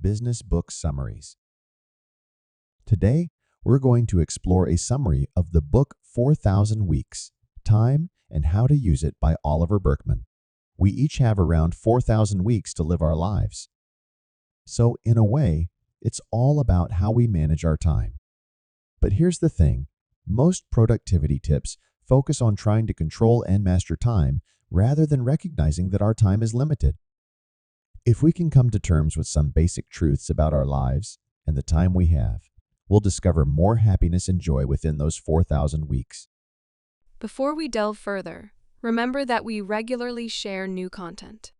Business Book Summaries. Today, we're going to explore a summary of the book 4,000 Weeks, Time and How to Use It by Oliver Burkeman. We each have around 4,000 weeks to live our lives. So, in a way, it's all about how we manage our time. But here's the thing, most productivity tips focus on trying to control and master time rather than recognizing that our time is limited. If we can come to terms with some basic truths about our lives and the time we have, we'll discover more happiness and joy within those 4,000 weeks. Before we delve further, remember that we regularly share new content.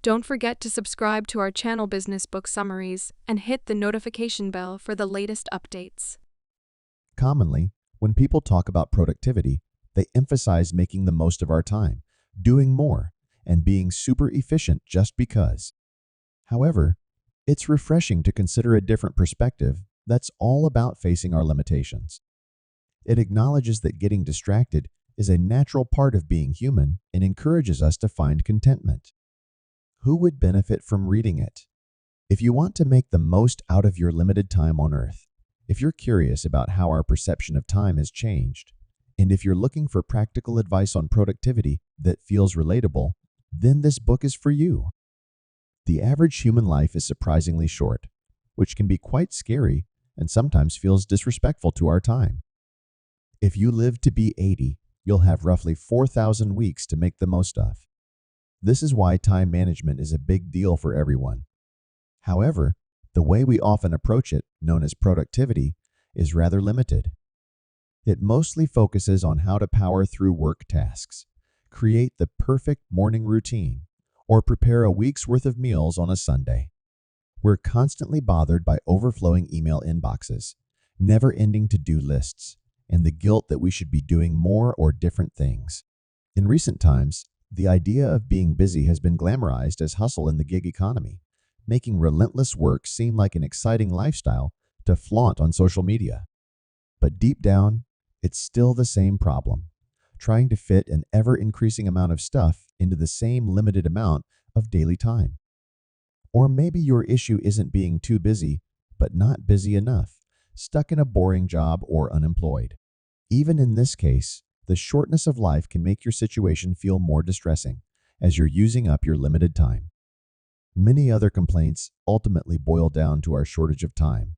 Don't forget to subscribe to our channel Business Book Summaries and hit the notification bell for the latest updates. Commonly, when people talk about productivity, they emphasize making the most of our time, doing more, and being super efficient just because. However, it's refreshing to consider a different perspective that's all about facing our limitations. It acknowledges that getting distracted is a natural part of being human and encourages us to find contentment. Who would benefit from reading it? If you want to make the most out of your limited time on Earth, if you're curious about how our perception of time has changed, and if you're looking for practical advice on productivity that feels relatable, then this book is for you. The average human life is surprisingly short, which can be quite scary and sometimes feels disrespectful to our time. If you live to be 80, you'll have roughly 4,000 weeks to make the most of. This is why time management is a big deal for everyone. However, the way we often approach it, known as productivity, is rather limited. It mostly focuses on how to power through work tasks, create the perfect morning routine, or prepare a week's worth of meals on a Sunday. We're constantly bothered by overflowing email inboxes, never-ending to-do lists, and the guilt that we should be doing more or different things. In recent times, the idea of being busy has been glamorized as hustle in the gig economy, making relentless work seem like an exciting lifestyle to flaunt on social media. But deep down, it's still the same problem, trying to fit an ever-increasing amount of stuff into the same limited amount of daily time. Or maybe your issue isn't being too busy, but not busy enough, stuck in a boring job or unemployed. Even in this case, the shortness of life can make your situation feel more distressing as you're using up your limited time. Many other complaints ultimately boil down to our shortage of time.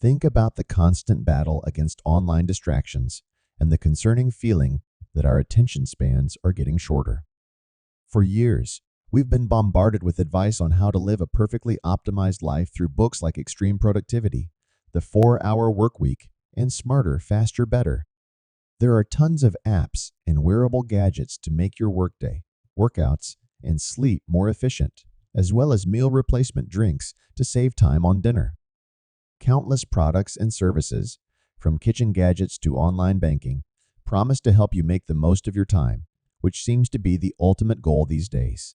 Think about the constant battle against online distractions and the concerning feeling that our attention spans are getting shorter. For years, we've been bombarded with advice on how to live a perfectly optimized life through books like Extreme Productivity, The 4-Hour Workweek, and Smarter, Faster, Better. There are tons of apps and wearable gadgets to make your workday, workouts, and sleep more efficient, as well as meal replacement drinks to save time on dinner. Countless products and services, from kitchen gadgets to online banking, promise to help you make the most of your time, which seems to be the ultimate goal these days.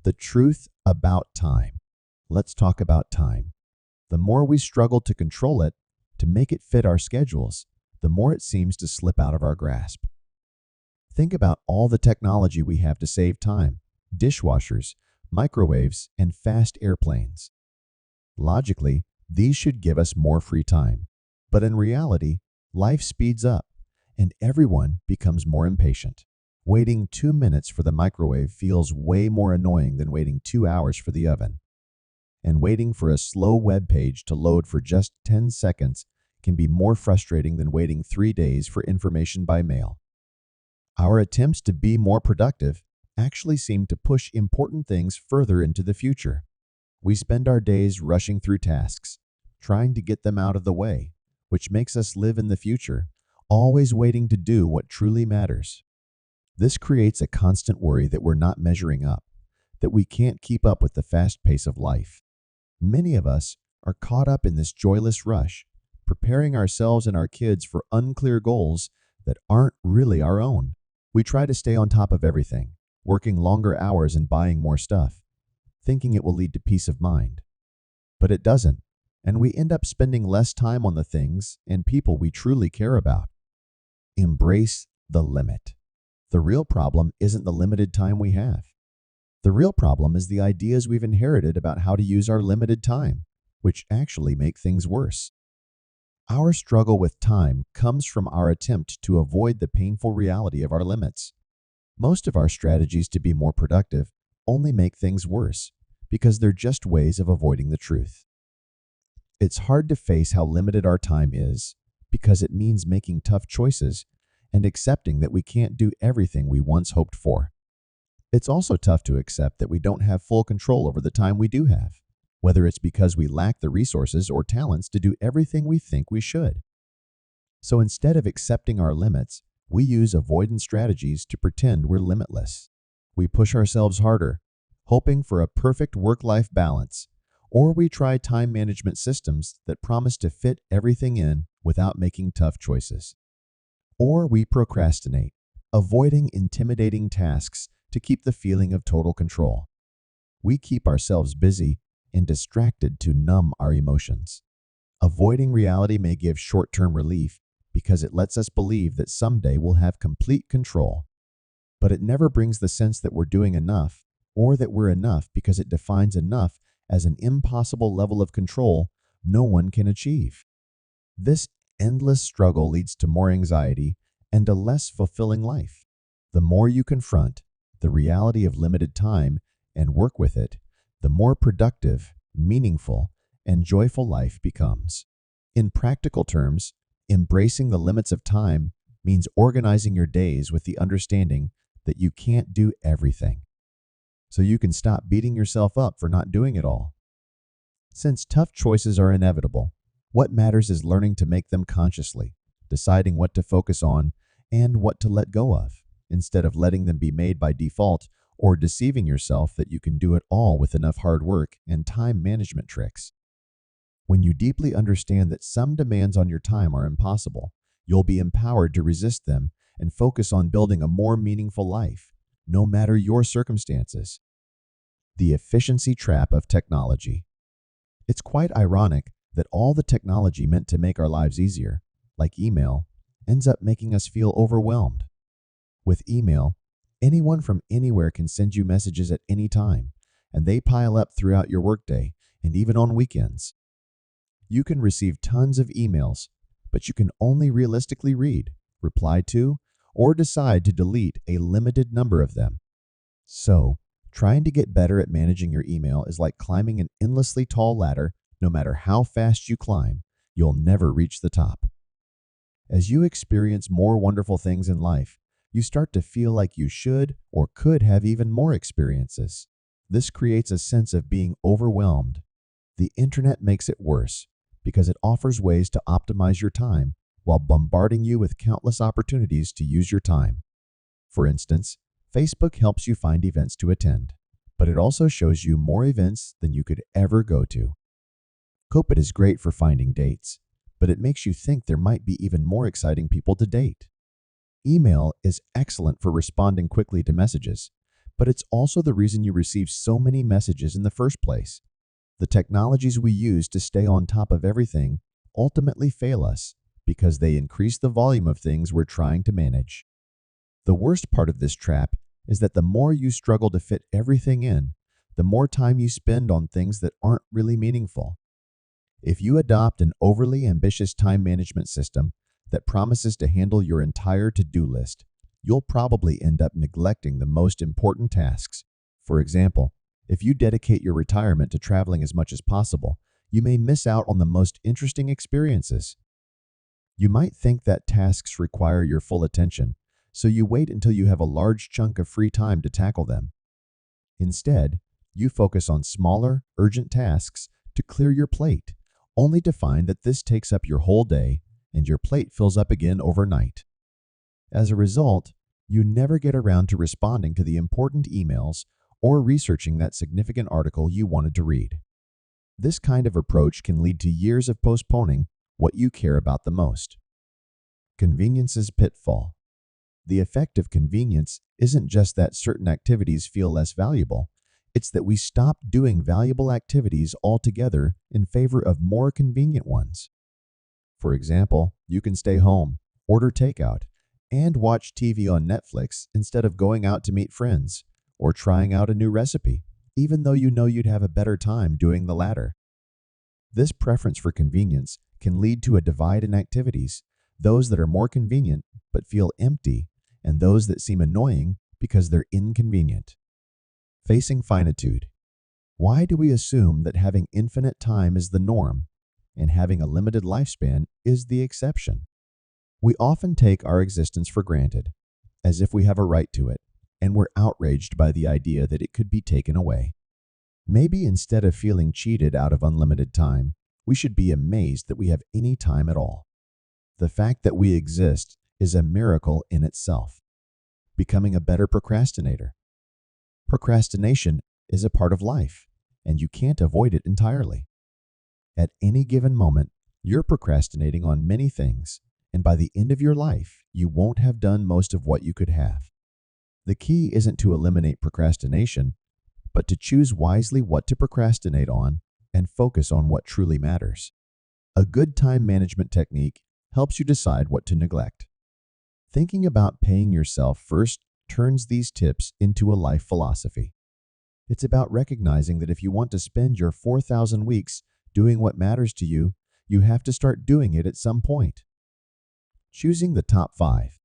The truth about time. Let's talk about time. The more we struggle to control it, to make it fit our schedules, the more it seems to slip out of our grasp. Think about all the technology we have to save time: dishwashers, microwaves, and fast airplanes. Logically, these should give us more free time. But in reality, life speeds up, and everyone becomes more impatient. Waiting 2 minutes for the microwave feels way more annoying than waiting 2 hours for the oven. And waiting for a slow web page to load for just 10 seconds can be more frustrating than waiting 3 days for information by mail. Our attempts to be more productive actually seem to push important things further into the future. We spend our days rushing through tasks, trying to get them out of the way, which makes us live in the future, always waiting to do what truly matters. This creates a constant worry that we're not measuring up, that we can't keep up with the fast pace of life. Many of us are caught up in this joyless rush, preparing ourselves and our kids for unclear goals that aren't really our own. We try to stay on top of everything, working longer hours and buying more stuff, thinking it will lead to peace of mind. But it doesn't, and we end up spending less time on the things and people we truly care about. Embrace the limit. The real problem isn't the limited time we have. The real problem is the ideas we've inherited about how to use our limited time, which actually make things worse. Our struggle with time comes from our attempt to avoid the painful reality of our limits. Most of our strategies to be more productive only make things worse because they're just ways of avoiding the truth. It's hard to face how limited our time is because it means making tough choices and accepting that we can't do everything we once hoped for. It's also tough to accept that we don't have full control over the time we do have, whether it's because we lack the resources or talents to do everything we think we should. So instead of accepting our limits, we use avoidance strategies to pretend we're limitless. We push ourselves harder, hoping for a perfect work-life balance, or we try time management systems that promise to fit everything in without making tough choices. Or we procrastinate, avoiding intimidating tasks to keep the feeling of total control. We keep ourselves busy and distracted to numb our emotions. Avoiding reality may give short-term relief because it lets us believe that someday we'll have complete control. But it never brings the sense that we're doing enough or that we're enough because it defines enough as an impossible level of control no one can achieve. This endless struggle leads to more anxiety and a less fulfilling life. The more you confront the reality of limited time and work with it, the more productive, meaningful, and joyful life becomes. In practical terms, embracing the limits of time means organizing your days with the understanding that you can't do everything, so you can stop beating yourself up for not doing it all. Since tough choices are inevitable, what matters is learning to make them consciously, deciding what to focus on and what to let go of, instead of letting them be made by default or deceiving yourself that you can do it all with enough hard work and time management tricks. When you deeply understand that some demands on your time are impossible, you'll be empowered to resist them and focus on building a more meaningful life, no matter your circumstances. The efficiency trap of technology. It's quite ironic that all the technology meant to make our lives easier, like email, ends up making us feel overwhelmed. With email, anyone from anywhere can send you messages at any time, and they pile up throughout your workday and even on weekends. You can receive tons of emails, but you can only realistically read, reply to, or decide to delete a limited number of them. So, trying to get better at managing your email is like climbing an endlessly tall ladder. No matter how fast you climb, you'll never reach the top. As you experience more wonderful things in life, you start to feel like you should or could have even more experiences. This creates a sense of being overwhelmed. The internet makes it worse because it offers ways to optimize your time while bombarding you with countless opportunities to use your time. For instance, Facebook helps you find events to attend, but it also shows you more events than you could ever go to. Copit is great for finding dates, but it makes you think there might be even more exciting people to date. Email is excellent for responding quickly to messages, but it's also the reason you receive so many messages in the first place. The technologies we use to stay on top of everything ultimately fail us because they increase the volume of things we're trying to manage. The worst part of this trap is that the more you struggle to fit everything in, the more time you spend on things that aren't really meaningful. If you adopt an overly ambitious time management system that promises to handle your entire to-do list, you'll probably end up neglecting the most important tasks. For example, if you dedicate your retirement to traveling as much as possible, you may miss out on the most interesting experiences. You might think that tasks require your full attention, so you wait until you have a large chunk of free time to tackle them. Instead, you focus on smaller, urgent tasks to clear your plate, only to find that this takes up your whole day and your plate fills up again overnight. As a result, you never get around to responding to the important emails or researching that significant article you wanted to read. This kind of approach can lead to years of postponing what you care about the most. Convenience's pitfall. The effect of convenience isn't just that certain activities feel less valuable. It's that we stop doing valuable activities altogether in favor of more convenient ones. For example, you can stay home, order takeout, and watch TV on Netflix instead of going out to meet friends, or trying out a new recipe, even though you know you'd have a better time doing the latter. This preference for convenience can lead to a divide in activities, those that are more convenient but feel empty, and those that seem annoying because they're inconvenient. Facing finitude. Why do we assume that having infinite time is the norm and having a limited lifespan is the exception? We often take our existence for granted, as if we have a right to it, and we're outraged by the idea that it could be taken away. Maybe instead of feeling cheated out of unlimited time, we should be amazed that we have any time at all. The fact that we exist is a miracle in itself. Becoming a better procrastinator. Procrastination is a part of life, and you can't avoid it entirely. At any given moment, you're procrastinating on many things, and by the end of your life, you won't have done most of what you could have. The key isn't to eliminate procrastination, but to choose wisely what to procrastinate on and focus on what truly matters. A good time management technique helps you decide what to neglect. Thinking about paying yourself first turns these tips into a life philosophy. It's about recognizing that if you want to spend your 4,000 weeks doing what matters to you, you have to start doing it at some point. Choosing the top 5.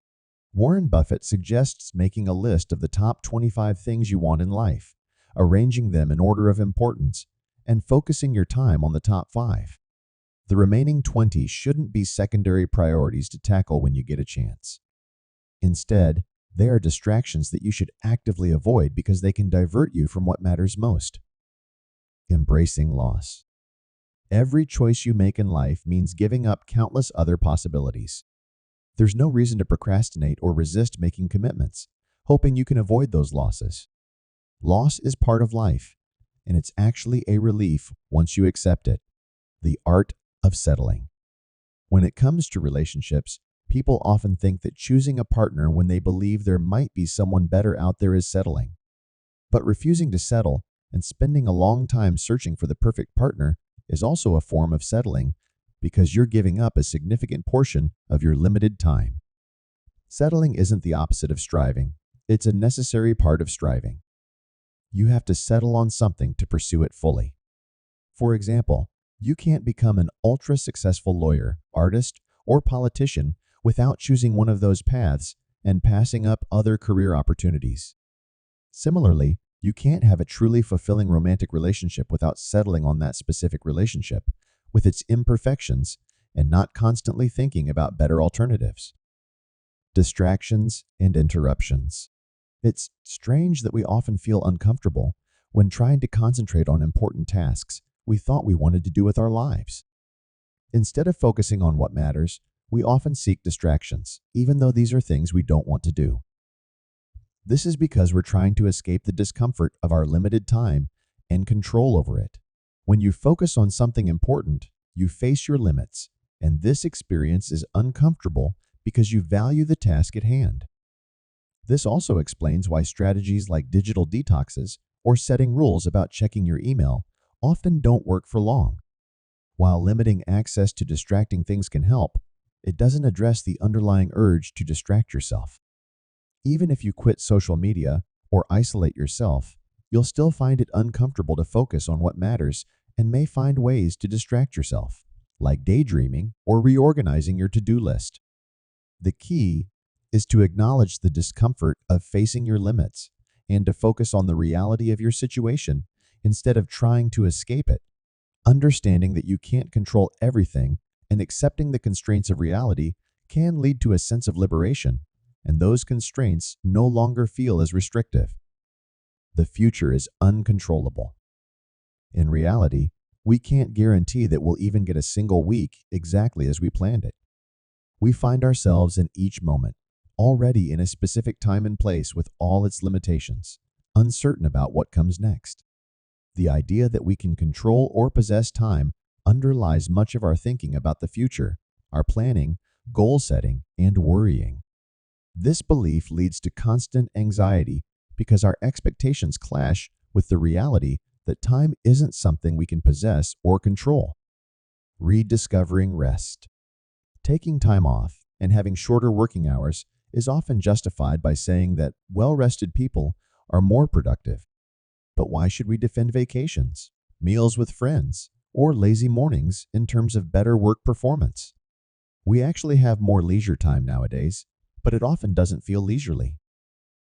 Warren Buffett suggests making a list of the top 25 things you want in life, arranging them in order of importance, and focusing your time on the top 5. The remaining 20 shouldn't be secondary priorities to tackle when you get a chance. Instead, they are distractions that you should actively avoid because they can divert you from what matters most. Embracing loss. Every choice you make in life means giving up countless other possibilities. There's no reason to procrastinate or resist making commitments, hoping you can avoid those losses. Loss is part of life, and it's actually a relief once you accept it. The art of settling. When it comes to relationships, people often think that choosing a partner when they believe there might be someone better out there is settling. But refusing to settle and spending a long time searching for the perfect partner is also a form of settling because you're giving up a significant portion of your limited time. Settling isn't the opposite of striving. It's a necessary part of striving. You have to settle on something to pursue it fully. For example, you can't become an ultra-successful lawyer, artist, or politician without choosing one of those paths and passing up other career opportunities. Similarly, you can't have a truly fulfilling romantic relationship without settling on that specific relationship, with its imperfections, and not constantly thinking about better alternatives. Distractions and interruptions. It's strange that we often feel uncomfortable when trying to concentrate on important tasks we thought we wanted to do with our lives. Instead of focusing on what matters, we often seek distractions, even though these are things we don't want to do. This is because we're trying to escape the discomfort of our limited time and control over it. When you focus on something important, you face your limits, and this experience is uncomfortable because you value the task at hand. This also explains why strategies like digital detoxes or setting rules about checking your email often don't work for long. While limiting access to distracting things can help, it doesn't address the underlying urge to distract yourself. Even if you quit social media or isolate yourself, you'll still find it uncomfortable to focus on what matters and may find ways to distract yourself, like daydreaming or reorganizing your to-do list. The key is to acknowledge the discomfort of facing your limits and to focus on the reality of your situation instead of trying to escape it. Understanding that you can't control everything and accepting the constraints of reality can lead to a sense of liberation, and those constraints no longer feel as restrictive. The future is uncontrollable. In reality, we can't guarantee that we'll even get a single week exactly as we planned it. We find ourselves in each moment, already in a specific time and place with all its limitations, uncertain about what comes next. The idea that we can control or possess time underlies much of our thinking about the future, our planning, goal setting, and worrying. This belief leads to constant anxiety because our expectations clash with the reality that time isn't something we can possess or control. Rediscovering rest. Taking time off and having shorter working hours is often justified by saying that well-rested people are more productive. But why should we defend vacations, meals with friends, or lazy mornings in terms of better work performance? We actually have more leisure time nowadays, but it often doesn't feel leisurely.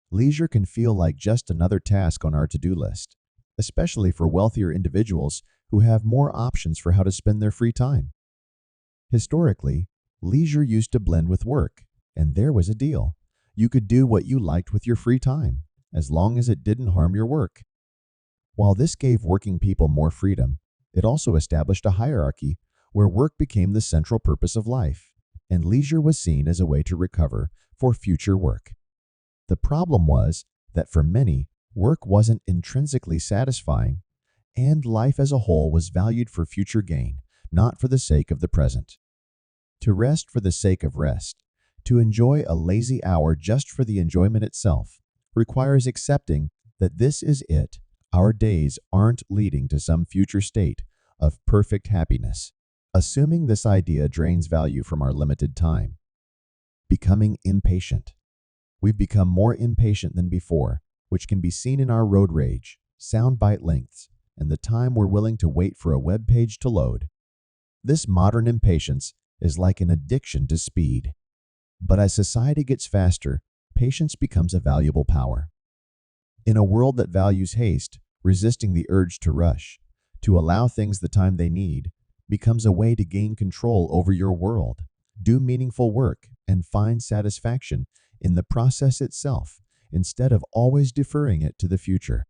Leisure can feel like just another task on our to-do list, especially for wealthier individuals who have more options for how to spend their free time. Historically, leisure used to blend with work, and there was a deal. You could do what you liked with your free time, as long as it didn't harm your work. While this gave working people more freedom, it also established a hierarchy where work became the central purpose of life, and leisure was seen as a way to recover for future work. The problem was that for many, work wasn't intrinsically satisfying, and life as a whole was valued for future gain, not for the sake of the present. To rest for the sake of rest, to enjoy a lazy hour just for the enjoyment itself, requires accepting that this is it. Our days aren't leading to some future state of perfect happiness. Assuming this idea drains value from our limited time. Becoming impatient. We've become more impatient than before, which can be seen in our road rage, soundbite lengths, and the time we're willing to wait for a web page to load. This modern impatience is like an addiction to speed. But as society gets faster, patience becomes a valuable power. In a world that values haste, resisting the urge to rush, to allow things the time they need, becomes a way to gain control over your world, do meaningful work, and find satisfaction in the process itself, instead of always deferring it to the future.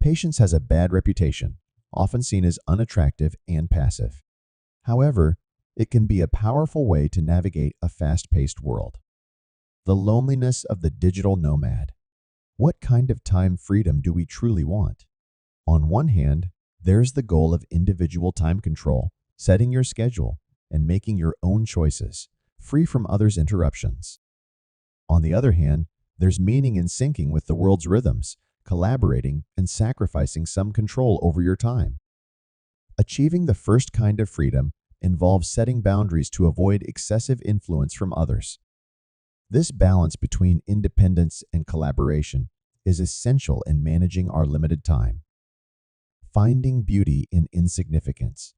Patience has a bad reputation, often seen as unattractive and passive. However, it can be a powerful way to navigate a fast-paced world. The loneliness of the digital nomad. What kind of time freedom do we truly want? On one hand, there's the goal of individual time control, setting your schedule, and making your own choices, free from others' interruptions. On the other hand, there's meaning in syncing with the world's rhythms, collaborating, and sacrificing some control over your time. Achieving the first kind of freedom involves setting boundaries to avoid excessive influence from others. This balance between independence and collaboration is essential in managing our limited time. Finding beauty in insignificance.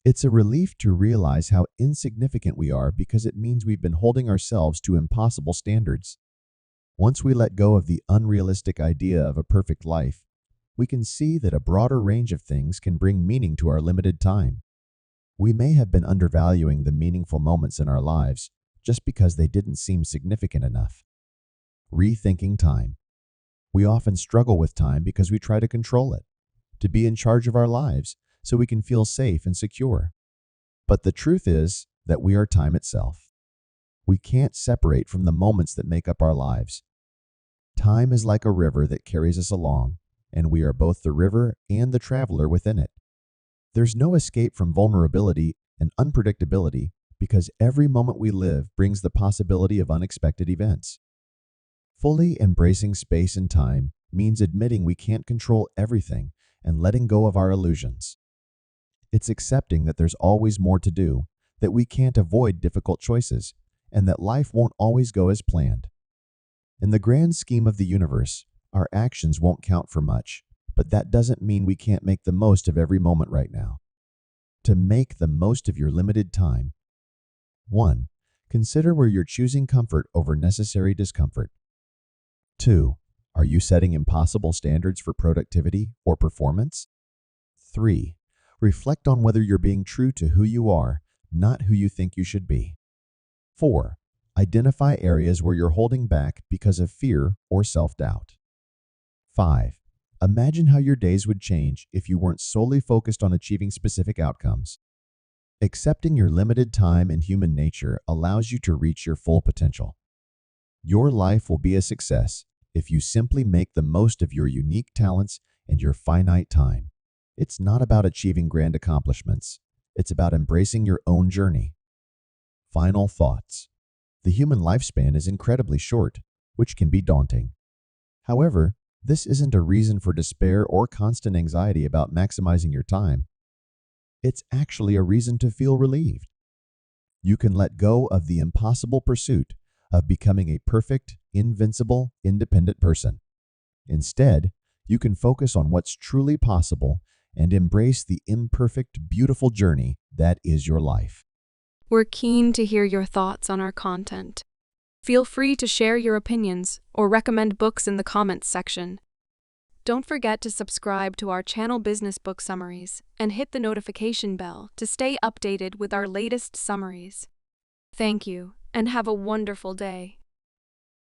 It's a relief to realize how insignificant we are because it means we've been holding ourselves to impossible standards. Once we let go of the unrealistic idea of a perfect life, we can see that a broader range of things can bring meaning to our limited time. We may have been undervaluing the meaningful moments in our lives just because they didn't seem significant enough. Rethinking time. We often struggle with time because we try to control it, to be in charge of our lives so we can feel safe and secure. But the truth is that we are time itself. We can't separate from the moments that make up our lives. Time is like a river that carries us along, and we are both the river and the traveler within it. There's no escape from vulnerability and unpredictability because every moment we live brings the possibility of unexpected events. Fully embracing space and time means admitting we can't control everything and letting go of our illusions. It's accepting that there's always more to do, that we can't avoid difficult choices, and that life won't always go as planned. In the grand scheme of the universe, our actions won't count for much, but that doesn't mean we can't make the most of every moment right now. To make the most of your limited time. 1. Consider where you're choosing comfort over necessary discomfort. 2. Are you setting impossible standards for productivity or performance? 3. Reflect on whether you're being true to who you are, not who you think you should be. 4. Identify areas where you're holding back because of fear or self-doubt. 5. Imagine how your days would change if you weren't solely focused on achieving specific outcomes. Accepting your limited time and human nature allows you to reach your full potential. Your life will be a success if you simply make the most of your unique talents and your finite time. It's not about achieving grand accomplishments. It's about embracing your own journey. Final thoughts. The human lifespan is incredibly short, which can be daunting. However, this isn't a reason for despair or constant anxiety about maximizing your time. It's actually a reason to feel relieved. You can let go of the impossible pursuit of becoming a perfect, invincible, independent person. Instead, you can focus on what's truly possible and embrace the imperfect, beautiful journey that is your life. We're keen to hear your thoughts on our content. Feel free to share your opinions or recommend books in the comments section. Don't forget to subscribe to our channel Business Book Summaries and hit the notification bell to stay updated with our latest summaries. Thank you, and have a wonderful day.